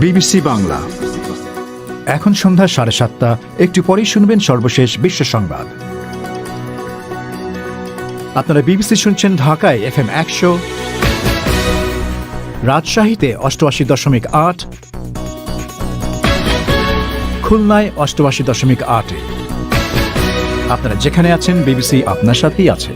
BBC Bangla. এখন সন্ধ্যা 7:30। একটু পরেই শুনবেন সর্বশেষ বিশ্ব সংবাদ। আপনারা বিবিসি শুনছেন ঢাকায় FM 100, রাজশাহীতে 88.8, খুলনায় 88.8। আপনারা যেখানে আছেন, বিবিসি আপনার সাথেই আছে।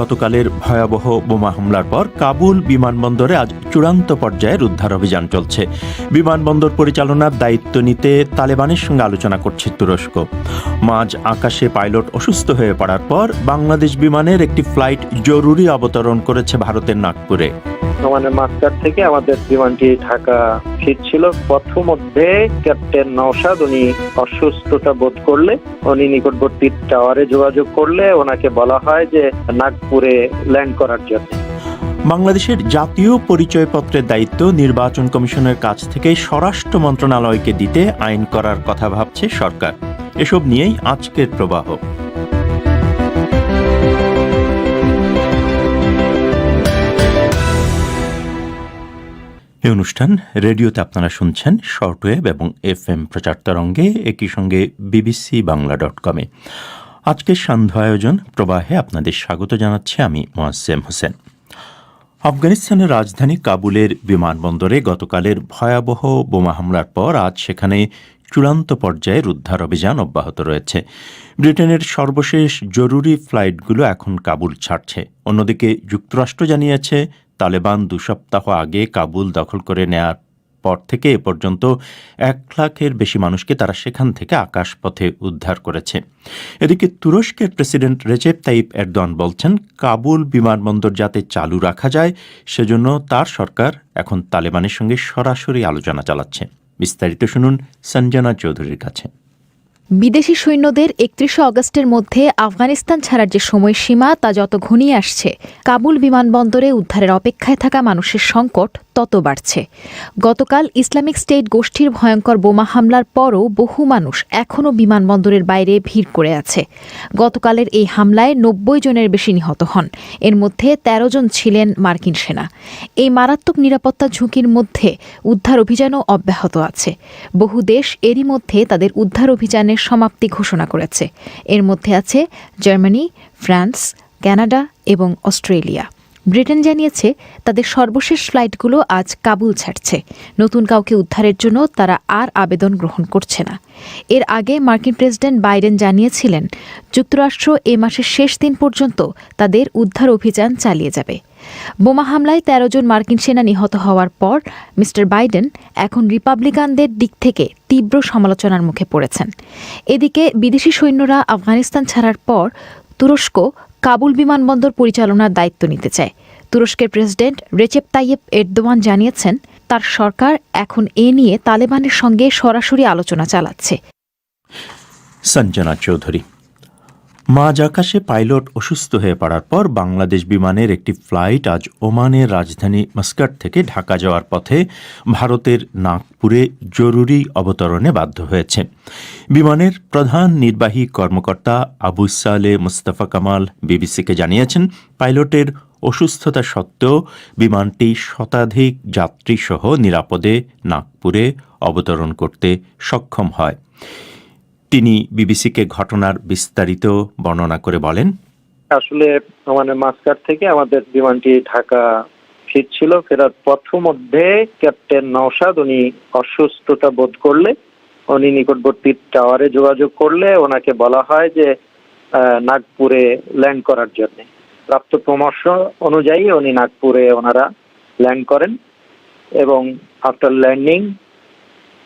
গতকালের ভয়াবহ বোমা হামলার পর কাবুল বিমানবন্দরে আজ চূড়ান্ত পর্যায়ের উদ্ধার অভিযান চলছে। বিমানবন্দর পরিচালনার দায়িত্ব নিতে তালেবানের সঙ্গে আলোচনা করছে তুরস্ক। মাঝ আকাশে পাইলট অসুস্থ হয়ে পড়ার পর বাংলাদেশ বিমানের একটি ফ্লাইট জরুরি অবতরণ করেছে ভারতের নাগপুরে। মাস্কাট থেকে আমাদের বিমানটি ঢাকা ফিরছিল। পথমধ্যে ক্যাপ্টেন নওশাদ উনি অসুস্থতা বোধ করলে উনি নিকটবর্তী টাওয়ারে যোগাযোগ করলে ওনাকে বলা হয় যে নাগপুরে ল্যান্ড করার জন্য। বাংলাদেশের জাতীয় পরিচয়পত্রের দায়িত্ব নির্বাচন কমিশনের কাছ থেকে স্বরাষ্ট্র মন্ত্রণালয়কে দিতে আইন করার কথা ভাবছে সরকার। এসব নিয়েই আজকের প্রবাহ। এই অনুষ্ঠান রেডিওতে আপনারা শুনছেন শর্টওয়েভ এবং FM প্রচার তরঙ্গে, একই সঙ্গে bbcbangla.com-এ। আজকের সান্ধ্য আয়োজন প্রবাহে আপনাদের স্বাগত জানাচ্ছি আমি মোয়াজ্জেম হোসেন। আফগানিস্তানের রাজধানী কাবুলের বিমানবন্দরে গতকালের ভয়াবহ বোমা হামলার পর আজ সেখানে চূড়ান্ত পর্যায়ের উদ্ধার অভিযান অব্যাহত রয়েছে। ব্রিটেনের সর্বশেষ জরুরি ফ্লাইটগুলো এখন কাবুল ছাড়ছে। অন্যদিকে যুক্তরাষ্ট্র জানিয়েছে তালেবান 2 সপ্তাহ আগে কাবুল দখল করে নেয়ার পর থেকে এ পর্যন্ত 1 লাখের বেশি মানুষকে তারা সেখান থেকে আকাশপথে উদ্ধার করেছে। এদিকে তুরস্কের প্রেসিডেন্ট রেচেপ তাইপ এরদোয়ান বলছেন কাবুল বিমানবন্দর যাতে চালু রাখা যায় সেজন্য তার সরকার এখন তালেবানের সঙ্গে সরাসরি আলোচনা চালাচ্ছে। বিস্তারিত শুনুন সঞ্জনা চৌধুরীর কাছে। বিদেশি সৈন্যদের 31 আগস্টের মধ্যে আফগানিস্তান ছাড়ার যে সময়সীমা তা যত ঘনিয়ে আসছে, কাবুল বিমানবন্দরে উদ্ধারের অপেক্ষায় থাকা মানুষের সংকট তত বাড়ছে। গতকাল ইসলামিক স্টেট গোষ্ঠীর ভয়ঙ্কর বোমা হামলার পরও বহু মানুষ এখনও বিমানবন্দরের বাইরে ভিড় করে আছে। গতকালের এই হামলায় 90 জনের বেশি নিহত হন। এর মধ্যে 13 জন ছিলেন মার্কিন সেনা। এই মারাত্মক নিরাপত্তা ঝুঁকির মধ্যে উদ্ধার অভিযানও অব্যাহত আছে। বহু দেশ এরই মধ্যে তাদের উদ্ধার অভিযানের সমাপ্তি ঘোষণা করেছে। এর মধ্যে আছে জার্মানি, ফ্রান্স, কানাডা এবং অস্ট্রেলিয়া। ব্রিটেন জানিয়েছে তাদের সর্বশেষ ফ্লাইটগুলো আজ কাবুল ছাড়ছে। নতুন কাউকে উদ্ধারের জন্য তারা আর আবেদন গ্রহণ করছে না। এর আগে মার্কিন প্রেসিডেন্ট বাইডেন জানিয়েছিলেন যুক্তরাষ্ট্র এ মাসের শেষ দিন পর্যন্ত তাদের উদ্ধার অভিযান চালিয়ে যাবে। বোমা হামলায় 13 জন মার্কিন সেনা নিহত হওয়ার পর মিস্টার বাইডেন এখন রিপাবলিকানদের দিক থেকে তীব্র সমালোচনার মুখে পড়েছেন। এদিকে বিদেশি সৈন্যরা আফগানিস্তান ছাড়ার পর তুরস্ক কাবুল বিমানবন্দর পরিচালনার দায়িত্ব নিতে চায়। তুরস্কের প্রেসিডেন্ট রেচেপ তাইয়েপ এরদোয়ান জানিয়েছেন তার সরকার এখন এ নিয়ে তালেবানের সঙ্গে সরাসরি আলোচনা চালাচ্ছে। সঞ্জনা চৌধুরী। মাঝ আকাশে পাইলট অসুস্থ হয়ে পড়ার পর বাংলাদেশ বিমানের একটি ফ্লাইট আজ ওমানের রাজধানী মাস্কাট থেকে ঢাকা যাওয়ার পথে ভারতের নাগপুরে জরুরি অবতরণে বাধ্য হয়েছে। বিমানের প্রধান নির্বাহী কর্মকর্তা আবু সালে মুস্তাফা কামাল বিবিসিকে জানিয়েছেন পাইলটের অসুস্থতা সত্ত্বেও বিমানটি শতাধিক যাত্রীসহ নিরাপদে নাগপুরে অবতরণ করতে সক্ষম হয়। তিনি বিবিসিকে ঘটনার বিস্তারিত বর্ণনা করে বলেন, আসলে মাস্কাট থেকে আমাদের বিমানটি ঢাকা ফিরছিল। ফেরার পথমধ্যে ক্যাপ্টেন নওশাদ উনি অসুস্থতা বোধ করলে উনি নিকটবর্তী টাওয়ারে যোগাযোগ করলে ওনাকে বলা হয় যে নাগপুরে ল্যান্ড করার জন্য। প্রাপ্ত পরামর্শ অনুযায়ী উনি নাগপুরে ওনারা ল্যান্ড করেন এবং আফটার ল্যান্ডিং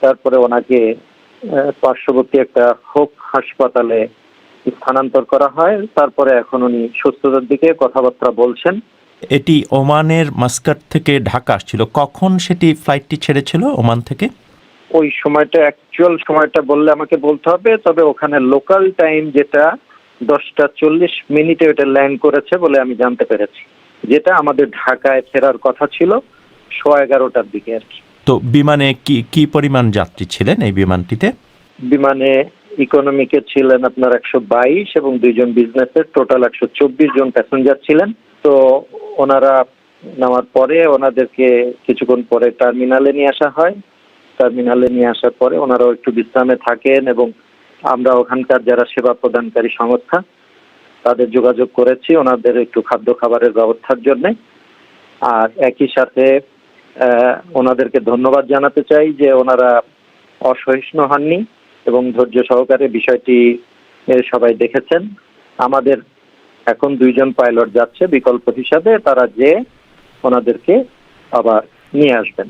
তারপরে ওনাকে পার্শ্ববর্তী একটা হোক হাসপাতালে স্থানান্তর করা হয়। তারপরে এখন উনি সুস্থতার দিকে কথাবার্তা বলছেন। এটি ওমানের মাস্কাট থেকে ঢাকা আসছিল। কখন সেটি ফ্লাইটটি ছেড়েছিল ওমান থেকে? ওই সময়টা অ্যাকচুয়াল সময়টা বললে আমাকে বলতে হবে, তবে ওখানে লোকাল টাইম যেটা 10:40 ওটা ল্যান্ড করেছে বলে আমি জানতে পেরেছি, যেটা আমাদের ঢাকায় ফেরার কথা ছিল 11:15টার দিকে আর কি। তো বিমানে কি পরিমাণ যাত্রী ছিলেন এই বিমানটিতে? বিমানে ইকোনমিকে ছিলেন আপনার 122 এবং 2 জন বিজনেসের, টোটাল 124 জন প্যাসেঞ্জার ছিলেন। তো ওনারা নামার পরে ওনাদেরকে কিছুক্ষণ পরে টার্মিনালে নিয়ে আসা হয়। টার্মিনালে নিয়ে আসার পরে ওনারাও একটু বিশ্রামে থাকেন এবং আমরা ওখানকার যারা সেবা প্রদানকারী সংস্থা তাদের যোগাযোগ করেছি ওনাদের একটু খাদ্য খাবারের ব্যবস্থার জন্য। আর একই সাথে ওনাদেরকে ধন্যবাদ জানাতে চাই যে ওনারা অসহিষ্ণু হননি এবং ধৈর্য সহকারে বিষয়টি সবাই দেখেছেন। আমাদের এখন 2 জন পাইলট যাচ্ছে বিকল্প হিসাবে, তারা যে ওনাদেরকে আবার নিয়ে আসবেন।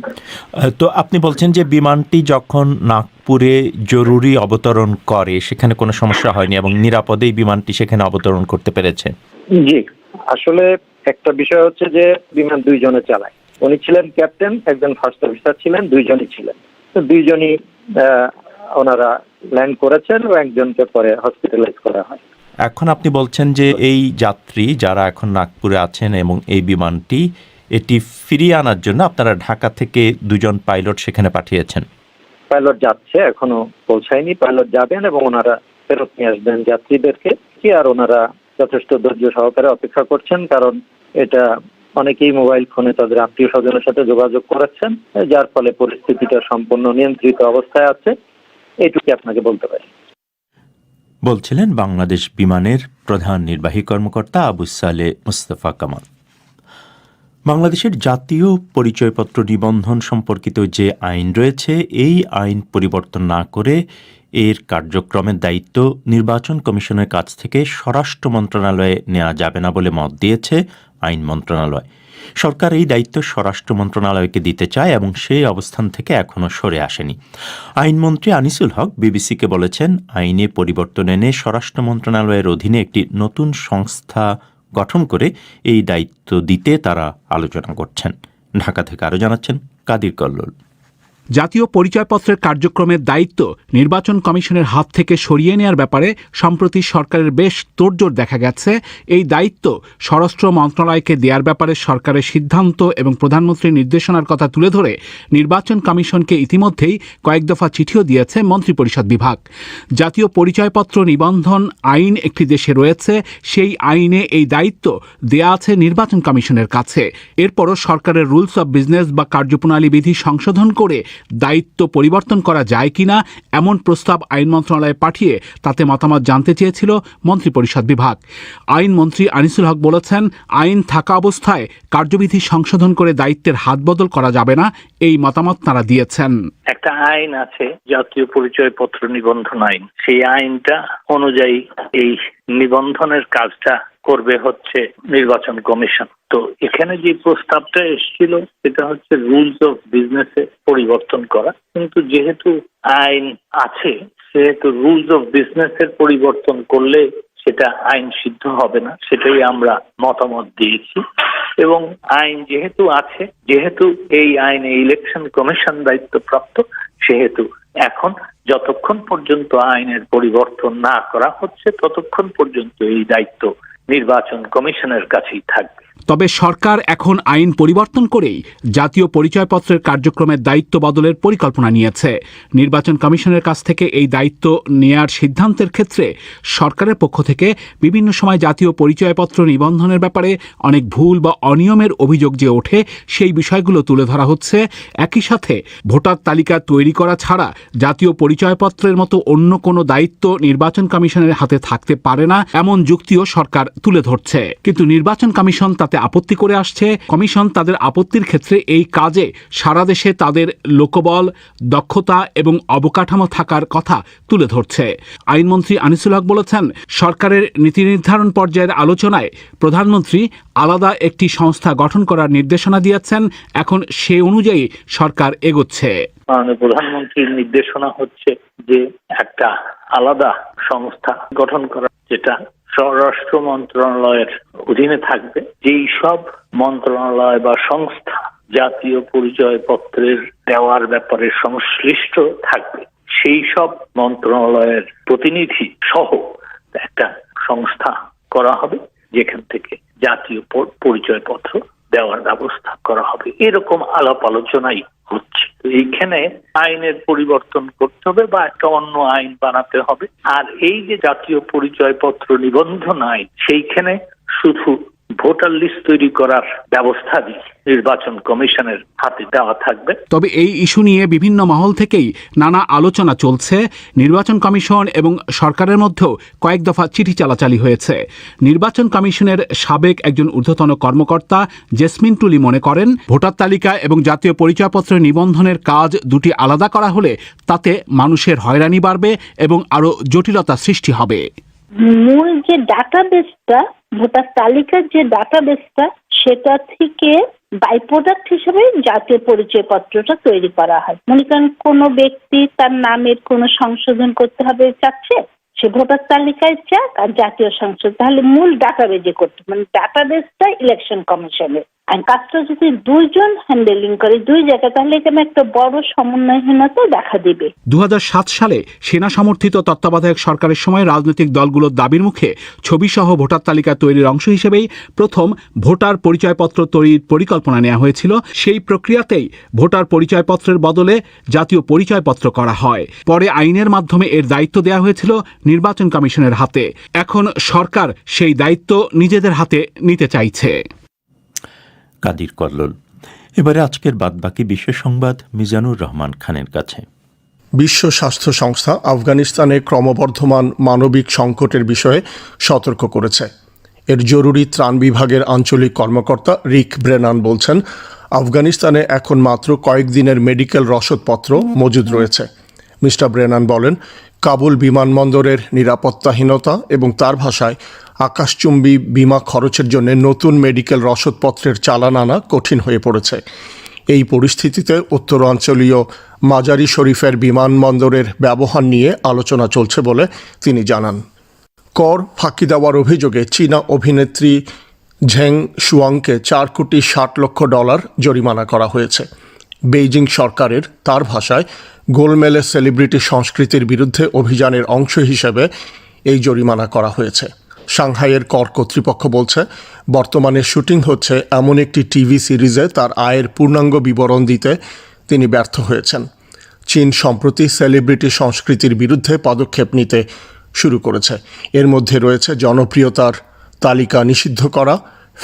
তো আপনি বলছেন যে বিমানটি যখন নাগপুরে জরুরি অবতরণ করে সেখানে কোনো সমস্যা হয়নি এবং নিরাপদেই বিমানটি সেখানে অবতরণ করতে পেরেছে? জি, আসলে একটা বিষয় হচ্ছে যে বিমান 2 জনে চালায়। উনি ছিলেন ক্যাপ্টেন, একজন ফার্স্ট অফিসার ছিলেন, 2 জনই ছিলেন। তো 2 জনই ওনারা ল্যান্ড করেছেন এবং একজনকে পরে হসপিটালাইজ করা হয়। এখন আপনি বলছেন যে এই যাত্রী যারা এখন নাগপুরে আছেন এবং এই বিমানটি এটি ফিরিয়ে আনার জন্য আপনারা ঢাকা থেকে 2 জন পাইলট সেখানে পাঠিয়েছেন? পাইলট যাচ্ছে, এখনো পৌঁছায়নি। পাইলট যাবেন এবং ওনারা ফেরত নিয়ে আসবেন যাত্রীদেরকে। আর ওনারা যথেষ্ট ধৈর্য সহকারে অপেক্ষা করছেন, কারণ এটা অনেকেই মোবাইল ফোনে তাদের আত্মীয় স্বজনের সাথে যোগাযোগ করেছেন, যার ফলে পরিস্থিতিটা সম্পূর্ণ নিয়ন্ত্রিত অবস্থায় আছে, এইটুকু আপনাকে বলতে পারি। বলছিলেন বাংলাদেশ বিমানের প্রধান নির্বাহী কর্মকর্তা আবু সালে মুস্তাফা কামাল। বাংলাদেশের জাতীয় পরিচয়পত্র নিবন্ধন সম্পর্কিত যে আইন রয়েছে এই আইন পরিবর্তন না করে এর কার্যক্রমের দায়িত্ব নির্বাচন কমিশনের কাছ থেকে স্বরাষ্ট্র মন্ত্রণালয়ে নেওয়া যাবে না বলে মত দিয়েছে আইন মন্ত্রণালয়। সরকার এই দায়িত্ব স্বরাষ্ট্র মন্ত্রণালয়কে দিতে চায় এবং সেই অবস্থান থেকে এখনও সরে আসেনি। আইনমন্ত্রী আনিসুল হক বিবিসিকে বলেছেন, আইনে পরিবর্তন এনে স্বরাষ্ট্র মন্ত্রণালয়ের অধীনে একটি নতুন সংস্থা গঠন করে এই দায়িত্ব দিতে তারা আলোচনা করছেন। ঢাকা থেকে আরও জানাচ্ছেন কাদির কল্লোল। জাতীয় পরিচয়পত্রের কার্যক্রমের দায়িত্ব নির্বাচন কমিশনের হাত থেকে সরিয়ে নেওয়ার ব্যাপারে সম্প্রতি সরকারের বেশ তোড়জোড় দেখা গেছে। এই দায়িত্ব স্বরাষ্ট্র মন্ত্রণালয়কে দেওয়ার ব্যাপারে সরকারের সিদ্ধান্ত এবং প্রধানমন্ত্রীর নির্দেশনার কথা তুলে ধরে নির্বাচন কমিশনকে ইতিমধ্যেই কয়েক দফা চিঠিও দিয়েছে মন্ত্রিপরিষদ বিভাগ। জাতীয় পরিচয়পত্র নিবন্ধন আইন একটি দেশে রয়েছে, সেই আইনে এই দায়িত্ব দেয়া আছে নির্বাচন কমিশনের কাছে। এরপরও সরকারের রুলস অব বিজনেস বা কার্যপ্রণালী বিধি সংশোধন করে দায়িত্ব পরিবর্তন করা যায় কিনা এমন প্রস্তাব আইন মন্ত্রণালয়ে পাঠিয়ে তাতে মতামত জানতে চেয়েছিল মন্ত্রিপরিষদ বিভাগ। আইনমন্ত্রী আনিসুল হক বলেছেন, আইন থাকা অবস্থায় কার্যবিধি সংশোধন করে দায়িত্বের হাতবদল করা যাবে না, এই মতামত তারা দিয়েছেন। একটা আইন আছে জাতীয় পরিচয়পত্র নিবন্ধন আইন, সেই আইনটা অনুযায়ী এই নিবন্ধনের কাজটা করবে হচ্ছে নির্বাচন কমিশন। তো এখানে যে প্রস্তাবটা এসেছিল সেটা হচ্ছে রুলস অফ বিজনেসে পরিবর্তন করা, কিন্তু যেহেতু আইন আছে সেহেতু রুলস অফ বিজনেসের পরিবর্তন করলে সেটা আইন সিদ্ধ হবে না, সেটাই আমরা মতামত দিয়েছি। এবং আইন যেহেতু আছে, যেহেতু এই আইনে ইলেকশন কমিশন দায়িত্বপ্রাপ্ত, সেহেতু এখন যতক্ষণ পর্যন্ত আইনের পরিবর্তন না করা হচ্ছে ততক্ষণ পর্যন্ত এই দায়িত্ব নির্বাচন কমিশনের কাছেই থাকবে। তবে সরকার এখন আইন পরিবর্তন করেই জাতীয় পরিচয়পত্রের কার্যক্রমের দায়িত্ব বদলের পরিকল্পনা নিয়েছে। নির্বাচন কমিশনের কাছ থেকে এই দায়িত্ব নেয়ার সিদ্ধান্তের ক্ষেত্রে সরকারের পক্ষ থেকে বিভিন্ন সময় জাতীয় পরিচয়পত্র নিবন্ধনের ব্যাপারে অনেক ভুল বা অনিয়মের অভিযোগ যে ওঠে সেই বিষয়গুলো তুলে ধরা হচ্ছে। একই সাথে ভোটার তালিকা তৈরি করা ছাড়া জাতীয় পরিচয়পত্রের মতো অন্য কোনো দায়িত্ব নির্বাচন কমিশনের হাতে থাকতে পারে না এমন যুক্তিও সরকার তুলে ধরছে। কিন্তু নির্বাচন কমিশন তাতে আপত্তি করে আসছে। কমিশন তাদের আপত্তির ক্ষেত্রে এই কাজে সারা দেশে তাদের লোকবল, দক্ষতা এবং অবকাঠামো থাকার কথা তুলে ধরছে। আইনমন্ত্রী আনিসুল হক বলেছেন, সরকারের নীতি নির্ধারণ পর্যায়ের আলোচনায় প্রধানমন্ত্রী আলাদা একটি সংস্থা গঠন করার নির্দেশনা দিয়েছেন, এখন সে অনুযায়ী সরকার এগোচ্ছে। প্রধানমন্ত্রীর নির্দেশনা হচ্ছে যে একটা আলাদা সংস্থা গঠন করা, যেটা স্বরাষ্ট্র মন্ত্রণালয়ের অধীনে থাকবে। যেই সব মন্ত্রণালয় বা সংস্থা জাতীয় পরিচয়পত্রের দেওয়ার ব্যাপারে সংশ্লিষ্ট থাকবে সেই সব মন্ত্রণালয়ের প্রতিনিধি সহ একটা সংস্থা করা হবে, যেখান থেকে জাতীয় পরিচয়পত্র দেওয়ার ব্যবস্থা করা হবে। এরকম আলাপ আলোচনাই হচ্ছে। এইখানে আইনের পরিবর্তন করতে হবে বা একটা অন্য আইন বানাতে হবে। আর এই যে জাতীয় পরিচয়পত্র নিবন্ধন আইন, সেইখানে শুধু ভোটার লিস্ট তৈরি করার ব্যবস্থা নির্বাচন কমিশনের হাতে দেওয়া থাকবে। তবে এই ইস্যু নিয়ে বিভিন্ন মহল থেকেই নানা আলোচনা চলছে। নির্বাচন কমিশন এবং সরকারের মধ্যেও কয়েক দফা চিঠি চালাচালি হয়েছে। নির্বাচন কমিশনের সাবেক একজন ঊর্ধ্বতন কর্মকর্তা জেসমিন টুলি মনে করেন, ভোটার তালিকা এবং জাতীয় পরিচয়পত্র নিবন্ধনের কাজ দুটি আলাদা করা হলে তাতে মানুষের হয়রানি বাড়বে এবং আরও জটিলতা সৃষ্টি হবে। মূল যে ডাটাবেসটা, ভোটার তালিকার যে ডাটাবেসটা, সেটা থেকে বাই প্রোডাক্ট হিসেবে জাতীয় পরিচয়পত্রটা তৈরি করা হয়। মনে করেন কোনো ব্যক্তি তার নামের কোনো সংশোধন করতে হবে চাচ্ছে, সে ভোটার তালিকায় চাক আর জাতীয় সংসদ, তাহলে মূল ডাটাবেজে করতে, মানে ডাটাবেসটা ইলেকশন কমিশনের। আর কাজটা যদি দুইজন হ্যান্ডেলিং করে দুই জায়গায়, তাহলে এখানে একটা বড় সমন্বয়হীনতা দেখা দিবে। 2007 সালে সেনা সমর্থিত তত্ত্বাবধায়ক সরকারের সময় রাজনৈতিক দলগুলোর দাবির মুখে ছবিসহ ভোটার তালিকা তৈরির অংশ হিসেবেই প্রথম ভোটার পরিচয়পত্র তৈরির পরিকল্পনা নেওয়া হয়েছিল। সেই প্রক্রিয়াতেই ভোটার পরিচয়পত্রের বদলে জাতীয় পরিচয়পত্র করা হয়। পরে আইনের মাধ্যমে এর দায়িত্ব দেওয়া হয়েছিল নির্বাচন কমিশনের হাতে। এখন সরকার সেই দায়িত্ব নিজেদের হাতে নিতে চাইছে। কাদির কল্লোল। এবারে আজকের বাদবাকি বিশেষ সংবাদ মিজানুর রহমান খানের কাছে। বিশ্ব স্বাস্থ্য সংস্থা আফগানিস্তানে ক্রমবর্ধমান মানবিক সংকটের বিষয়ে সতর্ক করেছে। এর জরুরি ত্রাণ বিভাগের আঞ্চলিক কর্মকর্তা রিক ব্রেনান বলছেন, আফগানিস্তানে এখন মাত্র কয়েকদিনের মেডিকেল রসদপত্র মজুদ রয়েছে। মিস্টার ব্রেনান বলেন, কাবুল বিমানবন্দরের নিরাপত্তাহীনতা এবং তার ভাষায় আকাশচুম্বী বিমা খরচের জন্য নতুন মেডিকেল রসদপত্রের চালান আনা কঠিন হয়ে পড়েছে। এই পরিস্থিতিতে উত্তরাঞ্চলীয় মাজারি শরীফের বিমানবন্দরের ব্যবহার নিয়ে আলোচনা চলছে বলে তিনি জানান। কর ফাঁকি দেওয়ার অভিযোগে চীনা অভিনেত্রী ঝেং শুয়াংকে $4.60 কোটি জরিমানা করা হয়েছে। বেইজিং সরকারের তার ভাষায় গোলমেলে সেলিব্রিটি সংস্কৃতির বিরুদ্ধে অভিযানের অংশ হিসেবে এই জরিমানা করা হয়েছে। সাংহাইয়ের কর কর্তৃপক্ষ বলছে, বর্তমানে শুটিং হচ্ছে এমন একটি টিভি সিরিজে তার আয়ের পূর্ণাঙ্গ বিবরণ দিতে তিনি ব্যর্থ হয়েছেন। চীন সম্প্রতি সেলিব্রিটি সংস্কৃতির বিরুদ্ধে পদক্ষেপ নিতে শুরু করেছে। এর মধ্যে রয়েছে জনপ্রিয়তার তালিকা নিষিদ্ধ করা,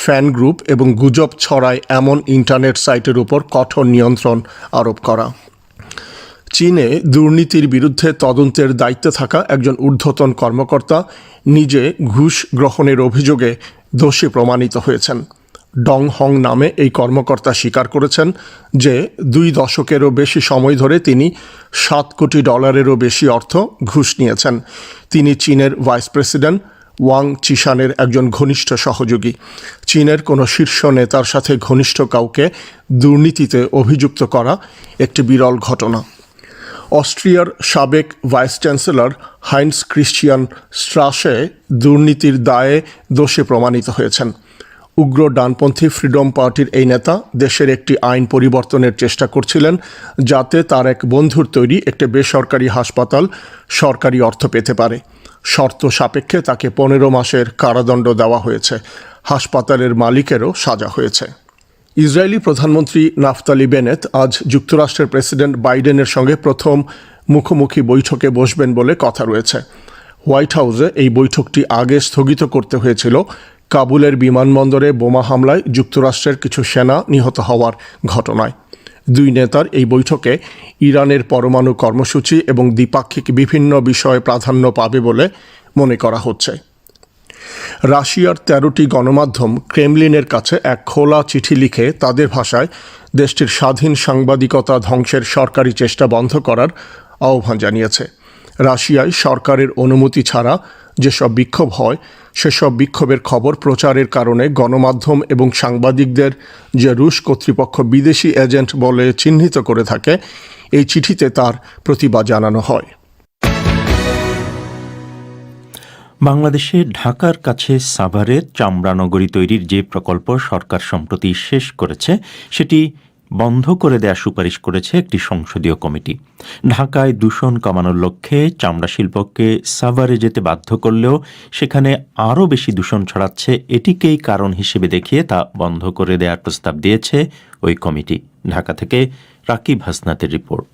ফ্যান গ্রুপ এবং গুজব ছড়ায় এমন ইন্টারনেট সাইটের উপর কঠোর নিয়ন্ত্রণ আরোপ করা। চীনে দুর্নীতির বিরুদ্ধে তদন্তের দায়িত্বে থাকা একজন ঊর্ধ্বতন কর্মকর্তা নিজে ঘুষ গ্রহণের অভিযোগে দোষী প্রমাণিত হয়েছেন। ডং হং নামে এই কর্মকর্তা স্বীকার করেছেন যে 2 দশকেরও বেশি সময় ধরে তিনি $7 কোটি বেশি অর্থ ঘুষ নিয়েছেন। তিনি চীনের ভাইস প্রেসিডেন্ট ওয়াং চিশানের একজন ঘনিষ্ঠ সহযোগী। চীনের কোনো শীর্ষ নেতার সাথে ঘনিষ্ঠ কাউকে দুর্নীতিতে অভিযুক্ত করা একটি বিরল ঘটনা। অস্ট্রিয়ার সাবেক ভাইস চ্যান্সেলর হাইন্স ক্রিশ্চিয়ান স্ট্রাসে দুর্নীতির দায়ে দোষী প্রমাণিত হয়েছেন। উগ্র ডানপন্থী ফ্রিডম পার্টির এই নেতা দেশের একটি আইন পরিবর্তনের চেষ্টা করছিলেন, যাতে তার এক বন্ধুর তৈরি একটি বেসরকারি হাসপাতাল সরকারি অর্থ পেতে পারে। শর্ত সাপেক্ষে তাকে 15 মাসের কারাদণ্ড দেওয়া হয়েছে। হাসপাতালের মালিকেরও সাজা হয়েছে। ইসরায়েলি প্রধানমন্ত্রী নাফতালি বেনেট আজ যুক্তরাষ্ট্রের প্রেসিডেন্ট বাইডেনের সঙ্গে প্রথম মুখোমুখি বৈঠকে বসবেন বলে কথা রয়েছে। হোয়াইট হাউসে এই বৈঠকটি আগে স্থগিত করতে হয়েছিল কাবুলের বিমানবন্দরে বোমা হামলায় যুক্তরাষ্ট্রের কিছু সেনা নিহত হওয়ার ঘটনায়। 2 নেতার এই বৈঠকে ইরানের পরমাণু কর্মসূচি এবং দ্বিপাক্ষিক বিভিন্ন বিষয়ে প্রাধান্য পাবে বলে মনে করা হচ্ছে। রাশিয়ার 13টি গণমাধ্যম ক্রেমলিনের কাছে এক খোলা চিঠি লিখে তাদের ভাষায় দেশটির স্বাধীন সাংবাদিকতা ধ্বংসের সরকারি চেষ্টা বন্ধ করার আহ্বান জানিয়েছে। রাশিয়ায় সরকারের অনুমতি ছাড়া যেসব বিক্ষোভ হয় সেসব বিক্ষোভের খবর প্রচারের কারণে গণমাধ্যম এবং সাংবাদিকদের যে রুশ কর্তৃপক্ষ বিদেশি এজেন্ট বলে চিহ্নিত করে থাকে, এই চিঠিতে তার প্রতিবাদ জানানো হয়। বাংলাদেশে ঢাকার কাছে সাভারে চামড়া নগরী তৈরির যে প্রকল্প সরকার সম্প্রতি শেষ করেছে সেটি বন্ধ করে দেওয়ার সুপারিশ করেছে একটি সংসদীয় কমিটি। ঢাকায় দূষণ কমানোর লক্ষ্যে চামড়া শিল্পকে সাভারে যেতে বাধ্য করলেও সেখানে আরও বেশি দূষণ ছড়াচ্ছে, এটিকেই কারণ হিসেবে দেখিয়ে তা বন্ধ করে দেওয়ার প্রস্তাব দিয়েছে ওই কমিটি। ঢাকা থেকে রাকিব হাসনাতের রিপোর্ট।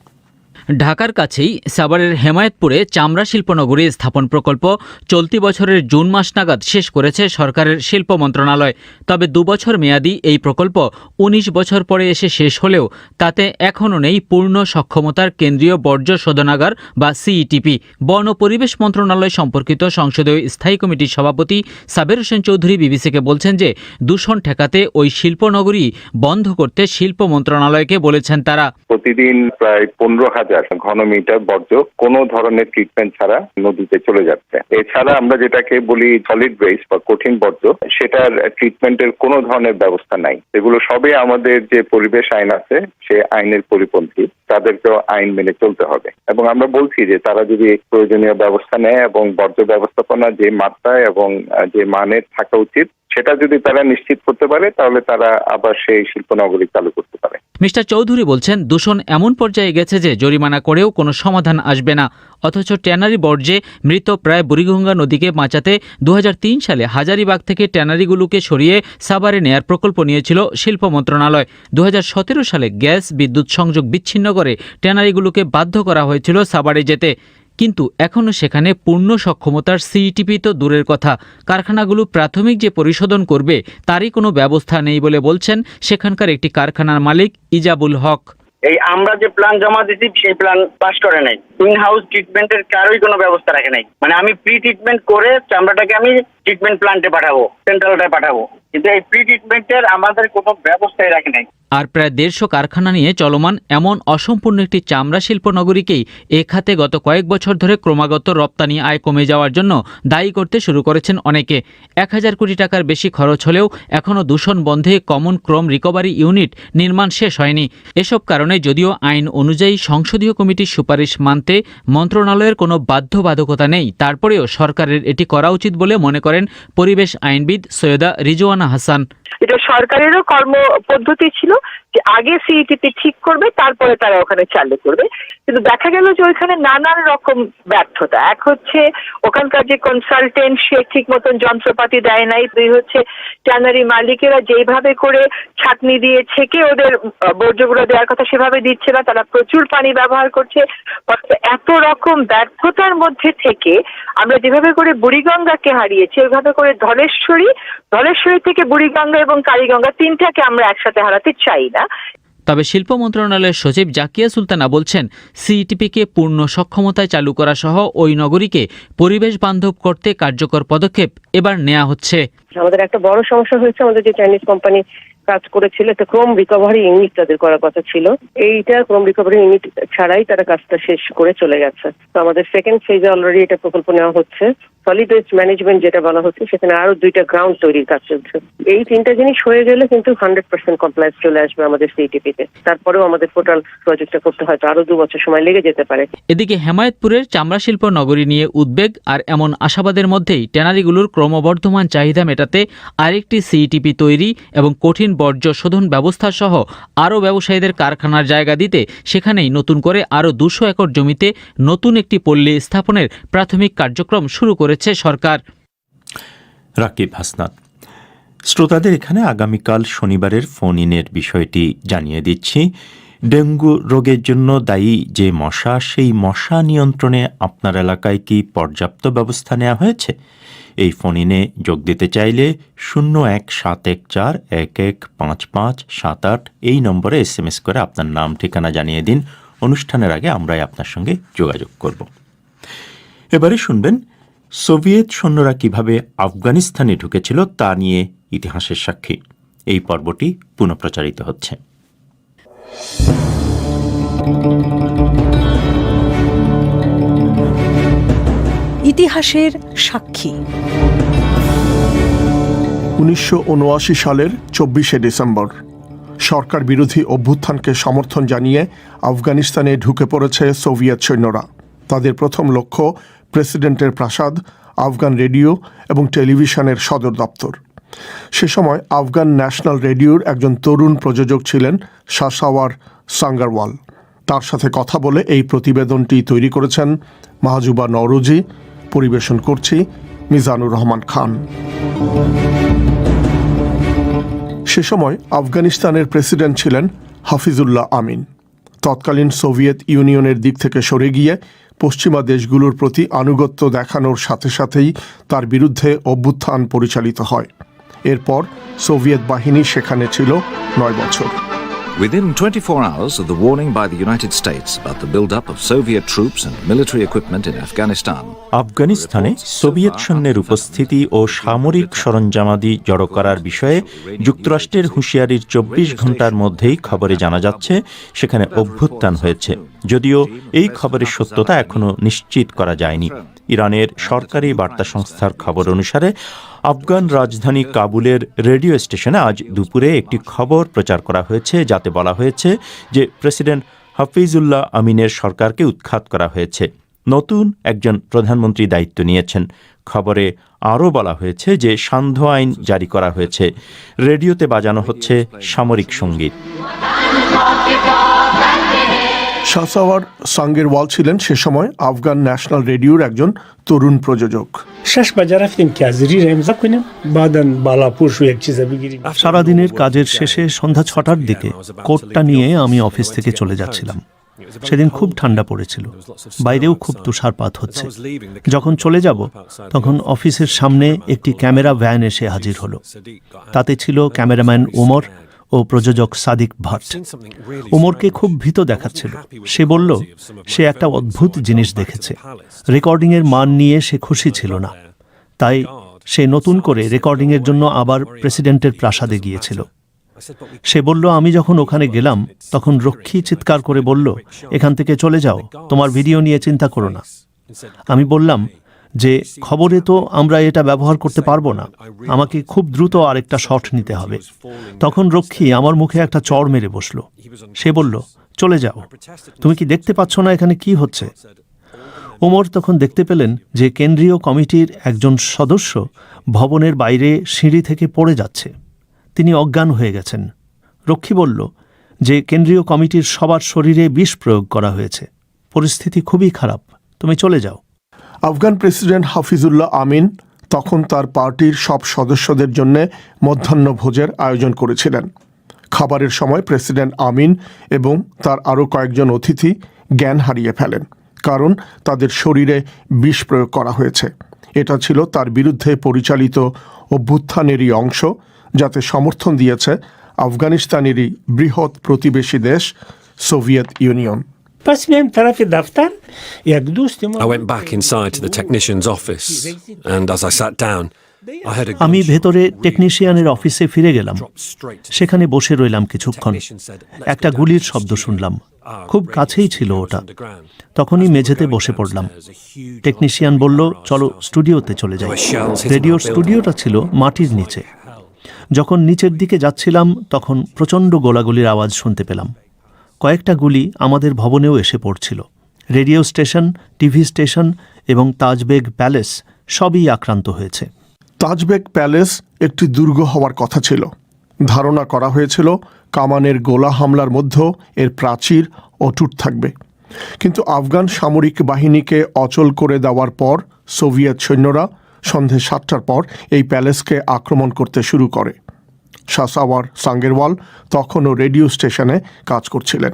ঢাকার কাছেই সাভারের হেমায়েতপুরে চামড়া শিল্পনগরী স্থাপন প্রকল্প চলতি বছরের জুন মাস নাগাদ শেষ করেছে সরকারের শিল্প মন্ত্রণালয়। তবে 2 বছর মেয়াদী এই প্রকল্প 19 বছর পরে এসে শেষ হলেও তাতে এখনও নেই পূর্ণ সক্ষমতার কেন্দ্রীয় বর্জ্য শোধনাগার বা সিইটিপি। বন ও পরিবেশ মন্ত্রণালয় সম্পর্কিত সংসদীয় স্থায়ী কমিটির সভাপতি সাবের হোসেন চৌধুরী বিবিসিকে বলছেন যে দূষণ ঠেকাতে ওই শিল্পনগরী বন্ধ করতে শিল্প মন্ত্রণালয়কে বলেছেন তারা। প্রতিদিন প্রায় 15,000 ঘনমিটার বর্জ্য কোনো ধরনের ট্রিটমেন্ট ছাড়া নদীতে চলে যাচ্ছে। এছাড়া আমরা যেটাকে বলি সলিড ওয়েস্ট বা কঠিন বর্জ্য, সেটার ট্রিটমেন্টের কোনো ধরনের ব্যবস্থা নাই। এগুলো সবে আমাদের যে পরিবেশ আইন আছে সে আইনের পরিপন্থী, তাদেরকেও আইন মেনে চলতে হবে। এবং আমরা বলছি যে তারা যদি প্রয়োজনীয় ব্যবস্থা নেয় এবং বর্জ্য ব্যবস্থাপনা যে মাত্রায় এবং যে মানের থাকা উচিত সেটা যদি তারা নিশ্চিত করতে পারে তাহলে তারা আবার সেই শিল্পনগরী চালু করতে পারে। মিস্টার চৌধুরী বলছেন দূষণ এমন পর্যায়ে গেছে যে জরিমানা করেও কোনো সমাধান আসবে না। অথচ ট্যানারি বর্জ্যে মৃত প্রায় বুড়িগঙ্গা নদীকে বাঁচাতে 2003 সালে হাজারীবাগ থেকে ট্যানারিগুলোকে সরিয়ে সাভারে নেয়ার প্রকল্প নিয়েছিল শিল্প মন্ত্রণালয়। 2017 সালে গ্যাস বিদ্যুৎ সংযোগ বিচ্ছিন্ন করে ট্যানারিগুলোকে বাধ্য করা হয়েছিল সাভারে যেতে। কিন্তু এখনও সেখানে পূর্ণ সক্ষমতার সিইটিপি তো দূরের কথা, কারখানাগুলো প্রাথমিক যে পরিশোধন করবে তারই কোনো ব্যবস্থা নেই বলে বলছেন সেখানকার একটি কারখানার মালিক ইজাবুল হক। এই আমরা যে প্ল্যান জমা দিচ্ছি সেই প্ল্যান পাস করে নাই। ইন হাউস ট্রিটমেন্টের কারোই কোনো ব্যবস্থা রাখে নাই। মানে আমি প্রি ট্রিটমেন্ট করে চামড়াটাকে আমি ট্রিটমেন্ট প্ল্যান্টে পাঠাবো, সেন্ট্রালটায় পাঠাবো, কিন্তু এই প্রি ট্রিটমেন্টের আমাদের কোনো ব্যবস্থাই রাখে নাই। আর প্রায় 150 কারখানা নিয়ে চলমান এমন অসম্পূর্ণ একটি চামড়া শিল্প নগরীকেই এ খাতে গত কয়েক বছর ধরে ক্রমাগত রপ্তানি আয় কমে যাওয়ার জন্য দায়ী করতে শুরু করেছেন অনেকে। 1000 কোটি টাকার বেশি খরচ হলেও এখনও দূষণ বন্ধে কমন ক্রম রিকভারি ইউনিট নির্মাণ শেষ হয়নি। এসব কারণে যদিও আইন অনুযায়ী সংসদীয় কমিটির সুপারিশ মানতে মন্ত্রণালয়ের কোনো বাধ্যবাধকতা নেই, তারপরেও সরকারের এটি করা উচিত বলে মনে করেন পরিবেশ আইনবিদ সৈয়দা রিজওয়ানা হাসান। এটা সরকারেরও কর্মপদ্ধতি ছিল যে আগে সিইটিপি ঠিক করবে তারপরে তারা ওখানে চালু করবে, কিন্তু দেখা গেল যে ওইখানে নানান রকম ব্যর্থতা। এক হচ্ছে ওখানকার যে কনসালটেন্ট সে ঠিক মতন যন্ত্রপাতি দেয় নাই, 2 হচ্ছে ট্যানারি মালিকেরা যেইভাবে করে ছাঁকনি দিয়ে ছেঁকে ওদের বর্জ্যগুলো দেওয়ার কথা সেভাবে দিচ্ছে না, তারা প্রচুর পানি ব্যবহার করছে। এত রকম ব্যর্থতার মধ্যে থেকে আমরা যেভাবে করে বুড়িগঙ্গাকে হারিয়েছি ওইভাবে করে ধলেশ্বরী থেকে বুড়িগঙ্গা এবং কালীগঙ্গা 3টাকে আমরা একসাথে হারাতে চাই না। তবে শিল্প মন্ত্রণালয়ের সচিব জাকিয়া সুলতানা বলছেন সিইটিপিকে পূর্ণ সক্ষমতায় চালু করা সহ ওই নগরীকে পরিবেশ বান্ধব করতে কার্যকর পদক্ষেপ এবার নেওয়া হচ্ছে। আমাদের একটা বড় সমস্যা হয়েছে, আমাদের যে চাইনিজ কোম্পানি কাজ করেছিল একটা ক্রোম রিকভারি ইউনিট তাদের করার কথা ছিল, এইটা ক্রোম রিকভারি ইউনিট ছাড়াই তারা কাজটা শেষ করে চলে গেছে। তো আমাদের সেকেন্ড ফেজে অলরেডি এটা প্রকল্প নেওয়া হচ্ছে। সলিড ওয়েস্ট ম্যানেজমেন্ট যেটা বলা হচ্ছে সেখানে আরো 2টা গ্রাউন্ড তৈরির কাজ চলছে। এই 3টা জিনিস হয়ে গেলে কিন্তু 100% কমপ্লায়েন্স চলে আসবে আমাদের সিইটিপিতে। তারপরেও আমাদের টোটাল প্রজেক্টটা করতে হয়তো আরো 2 বছর সময় লেগে যেতে পারে। এদিকে হেমায়েতপুরের চামড়া শিল্প নগরী নিয়ে উদ্বেগ আর এমন আশাবাদের মধ্যেই ট্যানারিগুলোর ক্রমবর্ধমান চাহিদা মেটাতে আরেকটি সিইটিপি তৈরি এবং কঠিন বর্জ্য শোধন ব্যবস্থা সহ আরও ব্যবসায়ীদের কারখানার জায়গা দিতে সেখানেই নতুন করে আরও 200 একর জমিতে নতুন একটি পল্লী স্থাপনের প্রাথমিক কার্যক্রম শুরু করেছে সরকার। রাকিব হাসনাত। শ্রোতাদের এখানে আগামীকাল শনিবারের ফোন ইনের বিষয়টি জানিয়ে দিচ্ছি। ডেঙ্গু রোগের জন্য দায়ী যে মশা, সেই মশা নিয়ন্ত্রণে আপনার এলাকায় কি পর্যাপ্ত ব্যবস্থা নেওয়া হয়েছে? এই ফোন ইনে যোগ দিতে চাইলে 017141155578 এই নম্বরে SMS করে আপনার নাম ঠিকানা জানিয়ে দিন। অনুষ্ঠানের আগে আমরাই আপনার সঙ্গে যোগাযোগ করব। এবারে শুনবেন সোভিয়েত সৈন্যরা কিভাবে আফগানিস্তানে ঢুকেছিল তা নিয়ে ইতিহাসের সাক্ষী। এই পর্বটি পুনঃপ্রচারিত হচ্ছে। ইতিহাসের সাক্ষী। 1979 সালের 24শে ডিসেম্বর সরকার বিরোধী অভ্যুত্থানকে সমর্থন জানিয়ে আফগানিস্তানে ঢুকে পড়েছে সোভিয়েত সৈন্যরা। তাদের প্রথম লক্ষ্য প্রেসিডেন্টের প্রাসাদ, আফগান রেডিও এবং টেলিভিশনের সদর দপ্তর। সে সময় আফগান ন্যাশনাল রেডিওর একজন তরুণ প্রযোজক ছিলেন শাসাওয়ার সাঙ্গারওয়াল। তার সাথে কথা বলে এই প্রতিবেদনটি তৈরি করেছেন মাহজুবা নওরোজি। পরিবেশন করছি মিজানুর রহমান খান। সে সময় আফগানিস্তানের প্রেসিডেন্ট ছিলেন হাফিজুল্লাহ আমিন। তৎকালীন সোভিয়েত ইউনিয়নের দিক থেকে সরে গিয়ে পশ্চিমা দেশগুলোর প্রতি আনুগত্য দেখানোর সাথে সাথেই তার বিরুদ্ধে অভ্যুত্থান পরিচালিত হয়। এরপর সোভিয়েত বাহিনী সেখানে ছিল 9 বছর। Within 24 hours of the warning by the United States about the build-up of Soviet troops and military equipment in Afghanistan, আফগানিস্তানে সোভিয়েত সৈন্যের উপস্থিতি ও সামরিক সরঞ্জামাদি জড়ো করার বিষয়ে যুক্তরাষ্ট্রের হুঁশিয়ারির 24 ঘণ্টার মধ্যেই খবরে জানা যাচ্ছে সেখানে অভ্যুত্থান হয়েছে, যদিও এই খবরের সত্যতা এখনও নিশ্চিত করা যায়নি। ইরানের সরকারি বার্তা সংস্থার খবর অনুসারে আফগান রাজধানী কাবুলের রেডিও স্টেশনে আজ দুপুরে একটি খবর প্রচার করা হয়েছে, যাতে বলা হয়েছে যে প্রেসিডেন্ট হাফিজুল্লাহ আমিনের সরকারকে উৎখাত করা হয়েছে। নতুন একজন প্রধানমন্ত্রী দায়িত্ব নিয়েছেন। খবরে আরও বলা হয়েছে যে সান্ধ্য আইন জারি করা হয়েছে। রেডিওতে বাজানো হচ্ছে সামরিক সঙ্গীত। শাহসাওয়ার সাঙ্গেরওয়াল ছিলেন সে সময় আফগান ন্যাশনাল রেডিওর একজন তরুণ প্রযোজক। সারাদিনের কাজের শেষে সন্ধ্যা 6টার দিকে কোটটা নিয়ে আমি অফিস থেকে চলে যাচ্ছিলাম। সেদিন খুব ঠান্ডা পড়েছিল, বাইরেও খুব তুষারপাত হচ্ছে। যখন চলে যাব তখন অফিসের সামনে একটি ক্যামেরা ভ্যান এসে হাজির হলো। তাতে ছিল ক্যামেরাম্যান ওমর ও প্রযোজক সাদিক ভাট। ওমরকে খুব ভীত দেখাচ্ছিল। সে বলল সে একটা অদ্ভুত জিনিস দেখেছে। রেকর্ডিংয়ের মান নিয়ে সে খুশি ছিল না, তাই সে নতুন করে রেকর্ডিংয়ের জন্য আবার প্রেসিডেন্টের প্রাসাদে গিয়েছিল। সে বলল আমি যখন ওখানে গেলাম তখন রক্ষী চিৎকার করে বলল, এখান থেকে চলে যাও, তোমার ভিডিও নিয়ে চিন্তা করো না। আমি বললাম যে খবরে তো আমরা এটা ব্যবহার করতে পারবো না, আমাকে খুব দ্রুত আরেকটা শট নিতে হবে। তখন রক্ষী আমার মুখে একটা চড় মেরে বসল। সে বলল, চলে যাও, তুমি কি দেখতে পাচ্ছ না এখানে কি হচ্ছে? ওমর তখন দেখতে পেলেন যে কেন্দ্রীয় কমিটির একজন সদস্য ভবনের বাইরে সিঁড়ি থেকে পড়ে যাচ্ছে। তিনি অজ্ঞান হয়ে গেছেন। রক্ষী বলল যে কেন্দ্রীয় কমিটির সবার শরীরে বিষ প্রয়োগ করা হয়েছে, পরিস্থিতি খুবই খারাপ, তুমি চলে যাও। আফগান প্রেসিডেন্ট হাফিজুল্লাহ আমিন তখন তার পার্টির সব সদস্যদের জন্য মধ্যাহ্নভোজের আয়োজন করেছিলেন। খাবারের সময় প্রেসিডেন্ট আমিন এবং তার আরও কয়েকজন অতিথি জ্ঞান হারিয়ে ফেলেন, কারণ তাদের শরীরে বিষ প্রয়োগ করা হয়েছে। এটা ছিল তার বিরুদ্ধে পরিচালিত অভ্যুত্থানেরই অংশ, যাতে সমর্থন দিয়েছে আফগানিস্তানেরই বৃহৎ প্রতিবেশী দেশ Soviet union. I went back inside to the technician's office, and as I sat down, I heard a আমি ভেতরে টেকনিশিয়ানের অফিসে ফিরে গেলাম। সেখানে বসে রইলাম কিছুক্ষণ। একটা গুলির শব্দ শুনলাম, খুব কাছেই ছিল ওটা। তখনই মেঝেতে বসে পড়লাম। টেকনিশিয়ান বলল, চলো স্টুডিওতে চলে যাই। রেডিওর স্টুডিওটা ছিল মাটির নিচে। যখন নিচের দিকে যাচ্ছিলাম তখন প্রচণ্ড গোলাগুলির আওয়াজ শুনতে পেলাম। কয়েকটা গুলি আমাদের ভবনেও এসে পড়ছিল। রেডিও স্টেশন, টিভি স্টেশন এবং তাজবেগ প্যালেস সবই আক্রান্ত হয়েছে। তাজবেগ প্যালেস একটি দুর্গ হওয়ার কথা ছিল। ধারণা করা হয়েছিল কামানের গোলা হামলার মধ্যেও এর প্রাচীর অটুট থাকবে। কিন্তু আফগান সামরিক বাহিনীকে অচল করে দেওয়ার পর সোভিয়েত সৈন্যরা সন্ধে 7টার পর এই প্যালেসকে আক্রমণ করতে শুরু করে। শাহসাওয়ার সাঙ্গেরওয়াল তখনও রেডিও স্টেশনে কাজ করছিলেন।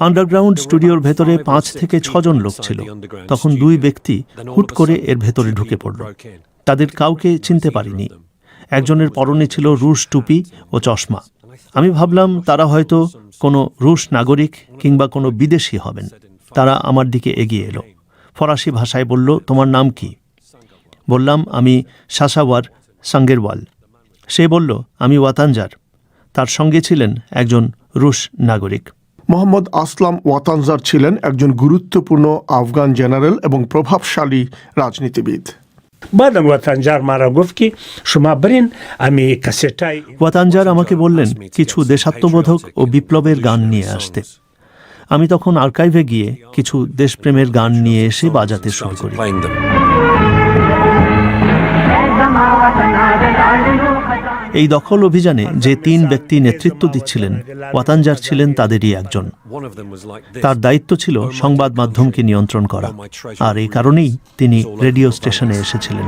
আন্ডারগ্রাউন্ড স্টুডিওর ভেতরে 5 থেকে 6 জন লোক ছিল। তখন 2 ব্যক্তি হুট করে এর ভেতরে ঢুকে পড়ল। তাদের কাউকে চিনতে পারিনি। একজনের পরনে ছিল রুশ টুপি ও চশমা। আমি ভাবলাম তারা হয়তো কোনো রুশ নাগরিক কিংবা কোনো বিদেশি হবেন। তারা আমার দিকে এগিয়ে এলো। ফরাসি ভাষায় বলল, তোমার নাম কি? বললাম, আমি শাহসাওয়ার সাঙ্গেরওয়াল। সে বলল, আমি ওয়াতানজার। তার সঙ্গে ছিলেন একজন রুশ নাগরিক। মোহাম্মদ আসলাম ওয়াতানজার ছিলেন একজন গুরুত্বপূর্ণ আফগান জেনারেল এবং প্রভাবশালী রাজনীতিবিদ। ওয়াতানজার আমাকে বললেন কিছু দেশাত্মবোধক ও বিপ্লবের গান নিয়ে আসতে। আমি তখন আর্কাইভে গিয়ে কিছু দেশপ্রেমের গান নিয়ে এসে বাজাতে শুরু করি। এই দখল অভিযানে যে 3 ব্যক্তি নেতৃত্ব দিচ্ছিলেন, ওয়াতানজার ছিলেন তাদেরই একজন। তার দায়িত্ব ছিল সংবাদ মাধ্যমকে নিয়ন্ত্রণ করা, আর এই কারণেই তিনি রেডিও স্টেশনে এসেছিলেন।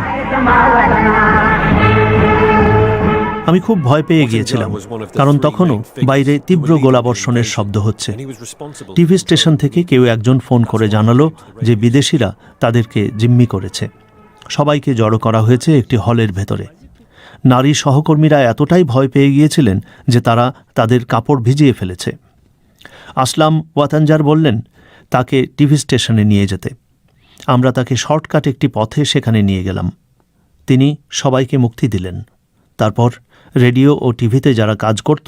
আমি খুব ভয় পেয়ে গিয়েছিলাম, কারণ তখনও বাইরে তীব্র গোলাবর্ষণের শব্দ হচ্ছে। টিভি স্টেশন থেকে কেউ একজন ফোন করে জানালো যে বিদেশিরা তাদেরকে জিম্মি করেছে। সবাইকে জড়ো করা হয়েছে একটি হলের ভেতরে। নারী সহকর্মীরা এতটাই ভয় পেয়ে গিয়েছিলেন যে তারা তাদের কাপড় ভিজিয়ে ফেলেছে। আসলাম ওয়াতানজার বললেন তাকে টিভি স্টেশনে নিয়ে যেতে। আমরা তাকে শর্টকাট একটি পথে সেখানে নিয়ে গেলাম। তিনি সবাইকে মুক্তি দিলেন। তারপর রেডিও ও টিভিতে যারা কাজ করত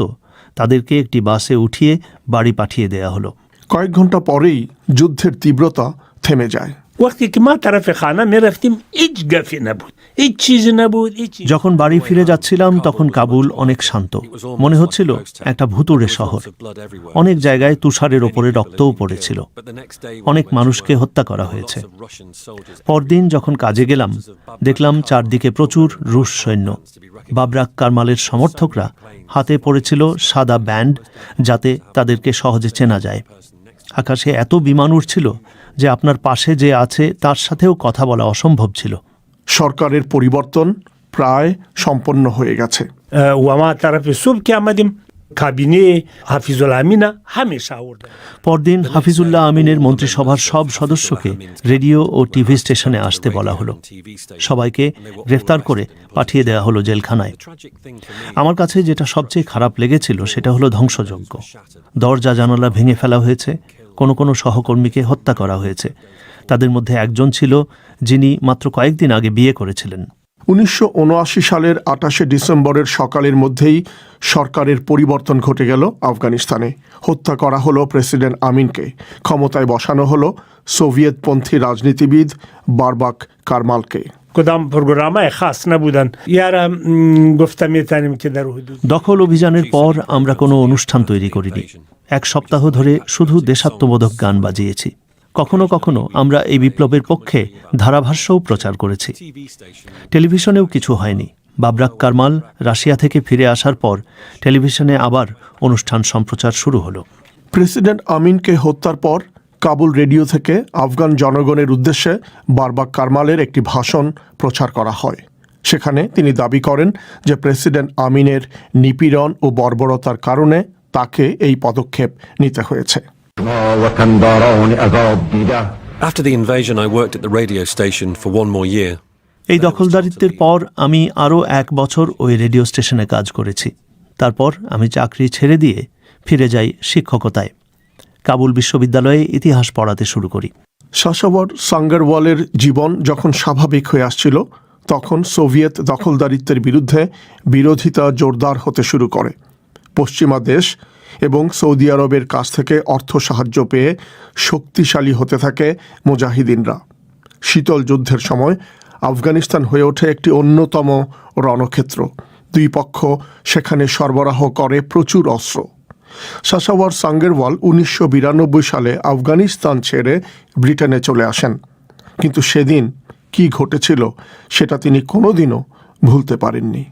তাদেরকে একটি বাসে উঠিয়ে বাড়ি পাঠিয়ে দেয়া হলো। কয়েক ঘন্টা পরেই যুদ্ধের তীব্রতা থেমে যায়। যখন বাড়ি ফিরে যাচ্ছিলাম তখন কাবুল অনেক শান্ত, মনে হচ্ছিল একটা ভুতুড়ে শহর। অনেক জায়গায় তুষারের ওপরে রক্তও পড়েছিল। অনেক মানুষকে হত্যা করা হয়েছে। পরদিন যখন কাজে গেলাম দেখলাম চারদিকে প্রচুর রুশ সৈন্য। বাবরাক কারমালের সমর্থকরা হাতে পড়েছিল সাদা ব্যান্ড, যাতে তাদেরকে সহজে চেনা যায়। আকাশে এত বিমান উড়ছিল যে আপনার পাশে যে আছে তার সাথেও কথা বলা অসম্ভব ছিল। সরকারের পরিবর্তন প্রায় সম্পন্ন হয়ে গেছে। পরদিন হাফিজুল্লাহ আমিনের মন্ত্রিসভার সব সদস্যকে রেডিও ও টিভি স্টেশনে আসতে বলা হলো। সবাইকে গ্রেফতার করে পাঠিয়ে দেওয়া হলো জেলখানায়। আমার কাছে যেটা সবচেয়ে খারাপ লেগেছিল সেটা হলো ধ্বংসযজ্ঞ। দরজা জানালা ভেঙে ফেলা হয়েছে, কোনো সহকর্মীকে হত্যা করা হয়েছে। তাদের মধ্যে একজন ছিল যিনি মাত্র কয়েকদিন আগে বিয়ে করেছিলেন। 1979 সালের 28 ডিসেম্বরের সকালের মধ্যেই সরকারের পরিবর্তন ঘটে গেল আফগানিস্তানে। হত্যা করা হলো প্রেসিডেন্ট আমিনকে। ক্ষমতায় বসানো হলো সোভিয়েতপন্থী রাজনীতিবিদ বারবাক কারমালকে। দখল অভিযানের পর আমরা কোনো অনুষ্ঠান তৈরি করিনি। এক সপ্তাহ ধরে শুধু দেশাত্মবোধক গান বাজিয়েছি। কখনো কখনো আমরা এই বিপ্লবের পক্ষে ধারাভাষ্যও প্রচার করেছি। টেলিভিশনেও কিছু হয়নি। বাবরাক কারমাল রাশিয়া থেকে ফিরে আসার পর টেলিভিশনে আবার অনুষ্ঠান সম্প্রচার শুরু হলো। প্রেসিডেন্ট আমিনকে হত্যার পর কাবুল রেডিও থেকে আফগান জনগণের উদ্দেশ্যে বারবাক কারমালের একটি ভাষণ প্রচার করা হয়। সেখানে তিনি দাবি করেন যে প্রেসিডেন্ট আমিনের নিপীড়ন ও বর্বরতার কারণে তাকে এই পদক্ষেপ নিতে হয়েছে। After the invasion, I worked at the radio station for one more year. এই দখলদারিত্বের পর আমি আরও 1 বছর ওই রেডিও স্টেশনে কাজ করেছি। তারপর আমি চাকরি ছেড়ে দিয়ে ফিরে যাই শিক্ষকতায়। কাবুল বিশ্ববিদ্যালয়ে ইতিহাস পড়াতে শুরু করি। শাসাওয়ার সাঙ্গারওয়ালের জীবন যখন স্বাভাবিক হয়ে আসছিল তখন সোভিয়েত দখলদারিত্বের বিরুদ্ধে বিরোধিতা জোরদার হতে শুরু করে। পশ্চিমা দেশ এবং সৌদি আরবের কাছ থেকে অর্থ সাহায্য পেয়ে শক্তিশালী হতে থাকে মুজাহিদিনরা। শীতল যুদ্ধের সময় আফগানিস্তান হয়ে ওঠে একটি অন্যতম রণক্ষেত্র। দুই পক্ষ সেখানে সরবরাহ করে প্রচুর অস্ত্র। শাসাওয়ার সাঙ্গেরওয়াল 1992 সালে আফগানিস্তান ছেড়ে ব্রিটেনে চলে আসেন, কিন্তু সেদিন কি ঘটেছিল সেটা তিনি কোনোদিনও ভুলতে পারেননি।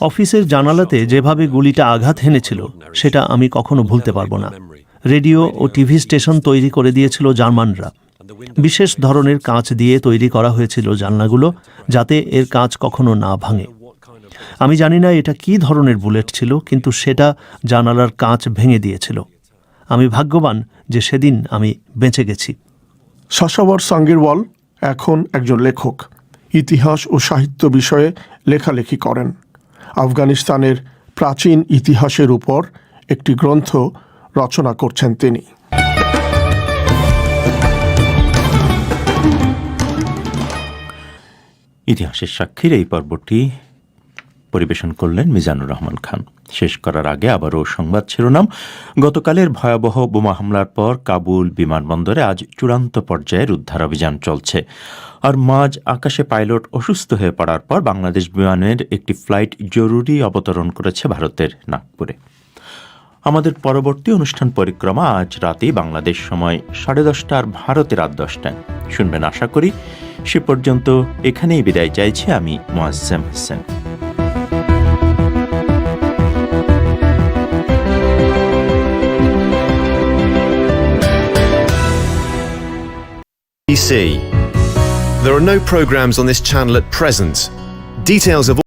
অফিসের জানালাতে যেভাবে গুলিটা আঘাত হেনেছিল সেটা আমি কখনো ভুলতে পারবো না। রেডিও ও টিভি স্টেশন তৈরি করে দিয়েছিল জার্মানরা। বিশেষ ধরনের কাঁচ দিয়ে তৈরি করা হয়েছিল জানলাগুলো, যাতে এর কাঁচ কখনো না ভাঙে। আমি জানি না এটা কি ধরনের বুলেট ছিল, কিন্তু সেটা জানালার কাঁচ ভেঙে দিয়েছিল। আমি ভাগ্যবান যে সেদিন আমি বেঁচে গেছি। শাসাওয়ার সাঙ্গেরওয়াল এখন একজন লেখক। ইতিহাস ও সাহিত্য বিষয়ে লেখালেখি করেন। আফগানিস্তানের প্রাচীন ইতিহাসের উপর একটি গ্রন্থ রচনা করছেন তিনি। ইতিহাসের সাক্ষীর এই পর্বটি পরিবেশন করলেন মিজানুর রহমান খান। শেষ করার আগে আবারও সংবাদ শিরোনাম। গতকালের ভয়াবহ বোমা হামলার পর কাবুল বিমানবন্দরে আজ চূড়ান্ত পর্যায়ের উদ্ধার অভিযান চলছে। আর মাঝ আকাশে পাইলট অসুস্থ হয়ে পড়ার পর বাংলাদেশ বিমানের একটি ফ্লাইট জরুরি অবতরণ করেছে ভারতের নাগপুরে। আমাদের পরবর্তী অনুষ্ঠান পরিক্রমা আজ রাতেই বাংলাদেশ সময় 10:30 ভারতে রাত 10টায় শুনবেন আশা করি। সে পর্যন্ত এখানেই বিদায় চাইছি আমি Moazzem Hossain. There are no programs on this channel at present. Details of